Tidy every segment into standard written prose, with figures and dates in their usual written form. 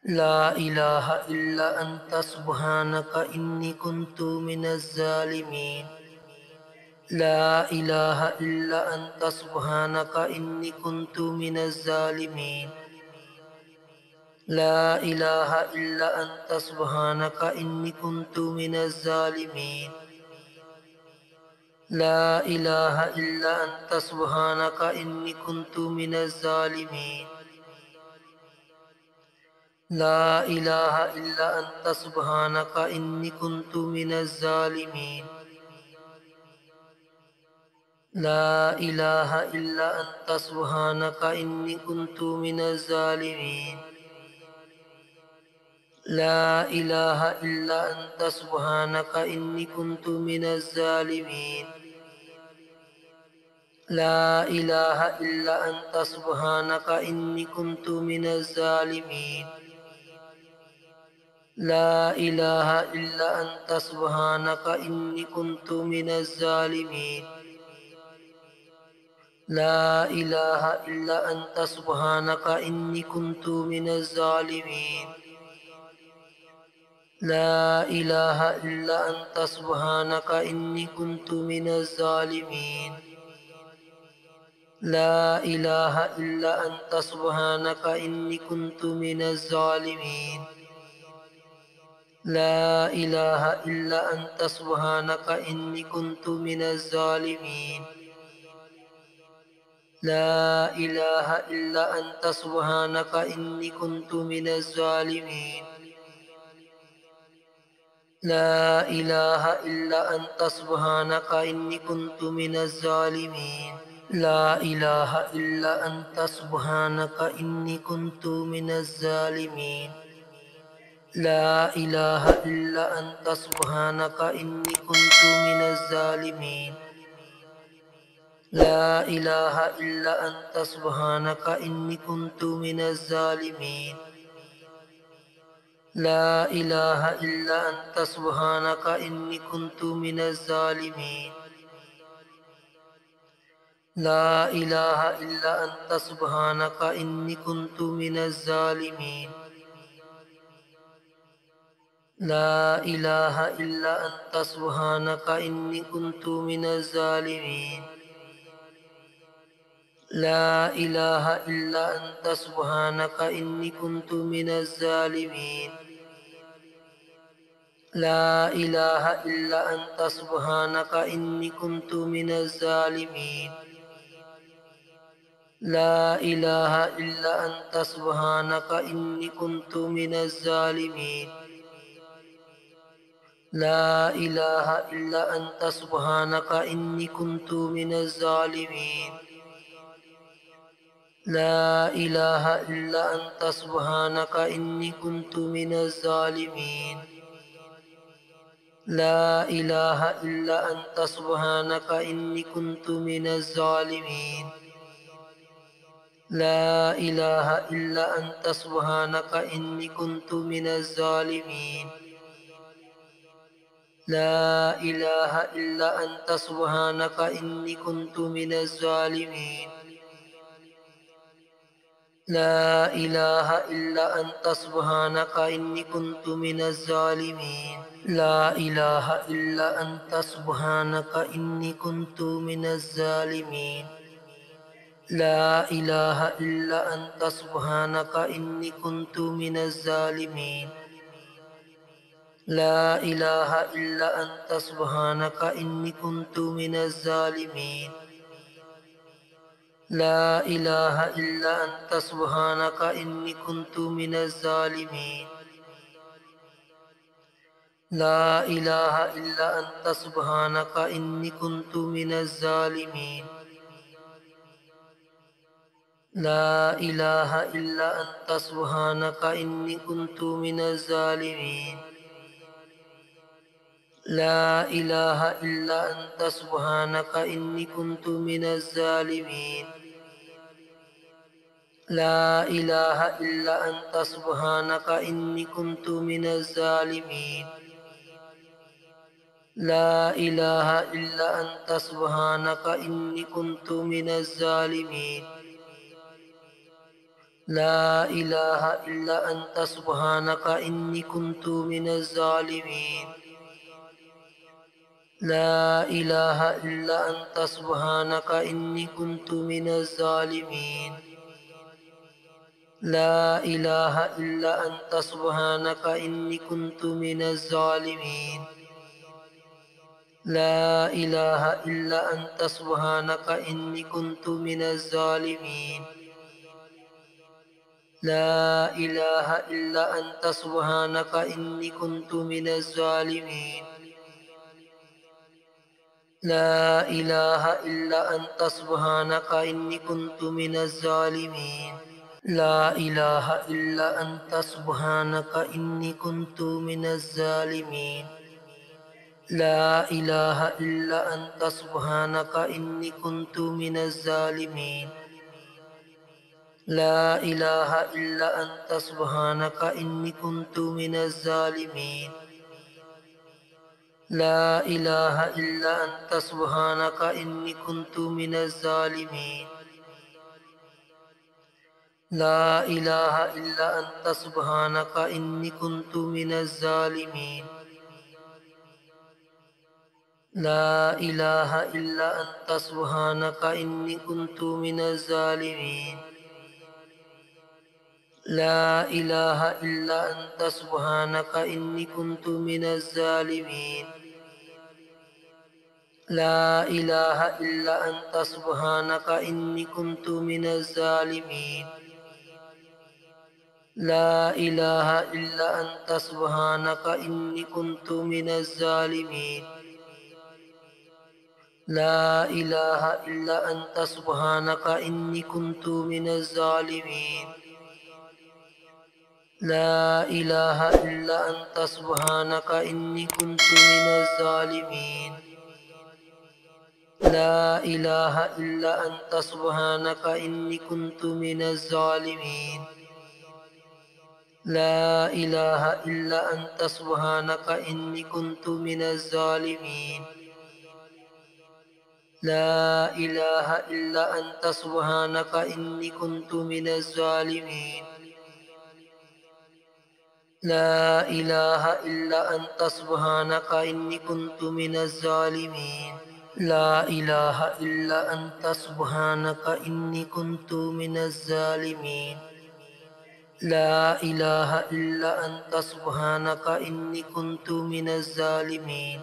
لا إله إلا أنت سبحانك إني كنت من الظالمين. لا إله إلا أنت سبحانك إني كنت من الظالمين. لا إله إلا أنت سبحانك إني كنت من الظالمين. لا إله إلا أنت سبحانك إني كنت من الظالمين. لا إله إلا أنت سبحانك إني كنت من الظالمين. لا إله إلا أنت سبحانك إني كنت من الظالمين. لا إله إلا أنت سبحانك إني كنت من الظالمين. لا إله إلا أنت سبحانك إني كنت من الظالمين. لا إله إلا أنت سبحانك إني كنت من الظالمين. لا إله إلا أنت سبحانك إني كنت من الظالمين. لا إله إلا أنت سبحانك إني كنت من الظالمين. لا إله إلا أنت سبحانك إني كنت من الظالمين. لا إله إلا أنت سبحانك إني كنت من الظالمين. لا إله إلا أنت سبحانك إني كنت من الظالمين. لا إله إلا أنت سبحانك إني كنت من الظالمين. لا إله إلا أنت سبحانك إني كنت من الظالمين. لا إله إلا أنت سبحانك إني كنت من الظالمين. لا إله إلا أنت سبحانك إني كنت من الظالمين. لا إله إلا أنت سبحانك إني كنت من الظالمين. لا إله إلا أنت سبحانك إني كنت من الظالمين. لا إله إلا أنت سبحانك إني كنت من الظالمين. لا إله إلا أنت سبحانك إني كنت من الظالمين. لا إله إلا أنت سبحانك إني كنت من الظالمين. لا إله إلا أنت سبحانك إني كنت من الظالمين. لا إله إلا أنت سبحانك إني كنت من الظالمين. لا إله إلا أنت سبحانك إني كنت من الظالمين. لا إله إلا أنت سبحانك إني كنت من الظالمين. لا إله إلا أنت سبحانك إني كنت من الظالمين. لا إله إلا أنت سبحانك إني كنت من الظالمين. لا إله إلا أنت سبحانك إني كنت من الظالمين. لا إله إلا أنت سبحانك إني كنت من الظالمين. لا إله إلا أنت سبحانك إني كنت من الظالمين. لا إله إلا أنت سبحانك إني كنت من الظالمين. لا إله إلا أنت سبحانك إني كنت من الظالمين. لا إله إلا أنت سبحانك إني كنت من الظالمين. لا إله إلا أنت سبحانك إني كنت من الظالمين. لا إله إلا أنت سبحانك إني كنت من الظالمين. لا إله إلا أنت سبحانك إني كنت من الظالمين. لا إله إلا أنت سبحانك إني كنت من الظالمين. لا إله إلا أنت سبحانك إني كنت من الظالمين لا إله إلا أنت سبحانك إني كنت من الظالمين لا إله إلا أنت سبحانك إني كنت من الظالمين لا إله إلا أنت سبحانك إني كنت من الظالمين لا إله إلا أنت سبحانك إني كنت من الظالمين لا إله إلا أنت سبحانك إني كنت من الظالمين لا إله إلا أنت سبحانك إني كنت من الظالمين لا إله إلا أنت سبحانك إني كنت من الظالمين لا إله إلا أنت سبحانك إني كنت من الظالمين لا إله إلا أنت سبحانك إني كنت من الظالمين لا إله إلا أنت سبحانك إني كنت من الظالمين لا إله إلا أنت سبحانك إني كنت من الظالمين لا إله إلا أنت سبحانك إني كنت من الظالمين لا إله إلا أنت سبحانك إني كنت من الظالمين لا إله إلا أنت سبحانك إني كنت من الظالمين لا إله إلا أنت سبحانك إني كنت من الظالمين لا إله إلا أنت سبحانك إني كنت من الظالمين لا إله إلا أنت سبحانك إني كنت من الظالمين لا إله إلا أنت سبحانك إني كنت من الظالمين لا إله إلا أنت سبحانك إني كنت من الظالمين لا إله إلا أنت سبحانك إني كنت من الظالمين لا إله إلا أنت سبحانك إني كنت من الظالمين لا إله إلا أنت سبحانك إني كنت من الظالمين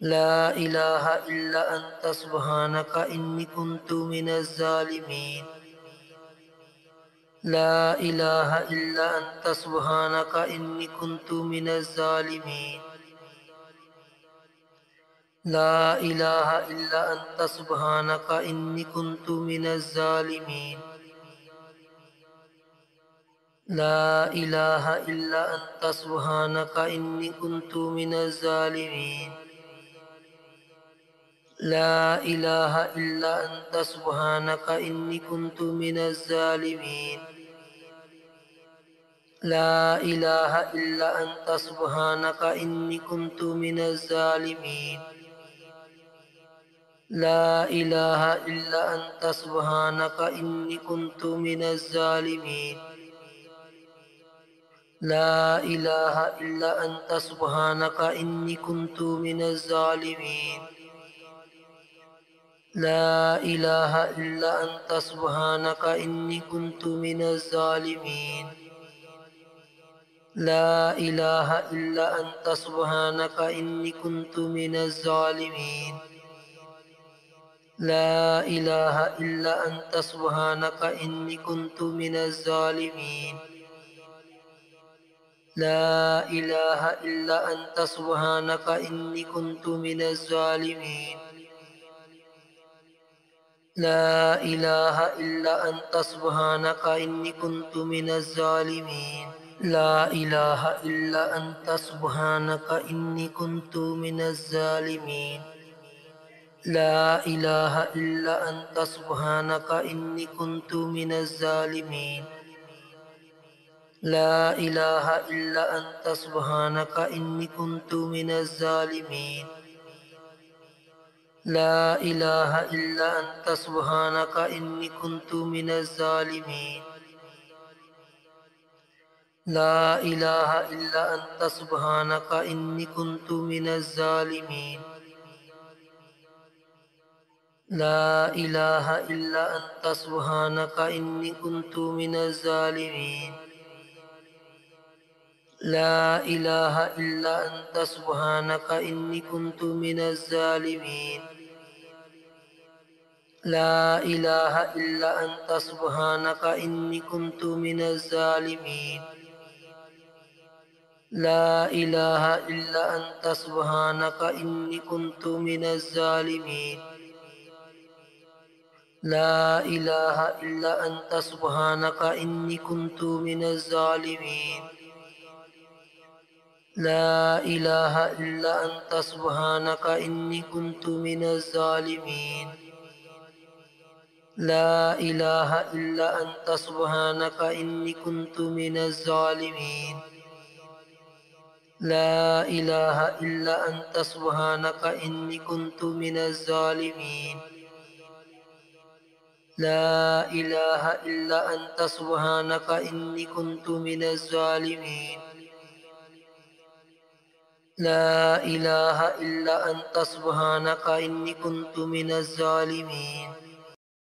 لا إله إلا أنت سبحانك إني كنت من الظالمين لا إله إلا أنت سبحانك إني كنت من الظالمين لا إله إلا أنت سبحانك إني كنت من الظالمين لا إله إلا أنت سبحانك إني كنت من الظالمين لا إله إلا أنت سبحانك إني كنت من الظالمين لا إله إلا أنت سبحانك إني كنت من الظالمين لا إله إلا أنت سبحانك إني كنت من الظالمين لا إله إلا أنت سبحانك إني كنت من الظالمين لا إله إلا أنت سبحانك إني كنت من الظالمين لا إله إلا أنت سبحانك إني كنت من الظالمين لا إله إلا أنت سبحانك إني كنت من الظالمين لا إله إلا أنت سبحانك إني كنت من الظالمين لا إله إلا أنت سبحانك إني كنت من الظالمين لا إله إلا أنت سبحانك إني كنت من الظالمين لا إله إلا أنت سبحانك إني كنت من الظالمين لا إله إلا أنت سبحانك إني كنت من الظالمين لا إله إلا أنت سبحانك إني كنت من الظالمين لا إله إلا أنت سبحانك إني كنت من الظالمين لا إله إلا أنت سبحانك إني كنت من الظالمين لا إله إلا أنت سبحانك إني كنت من الظالمين لا إله إلا أنت سبحانك إني كنت من الظالمين لا إله إلا أنت سبحانك إني كنت من الظالمين لا إله إلا أنت سبحانك إني كنت من الظالمين لا إله إلا أنت سبحانك إني كنت من الظالمين لا إله إلا أنت سبحانك إني كنت من الظالمين لا إله إلا أنت سبحانك إني كنت من الظالمين لا إله إلا أنت سبحانك إني كنت من الظالمين لا إله إلا أنت سبحانك إني كنت من الظالمين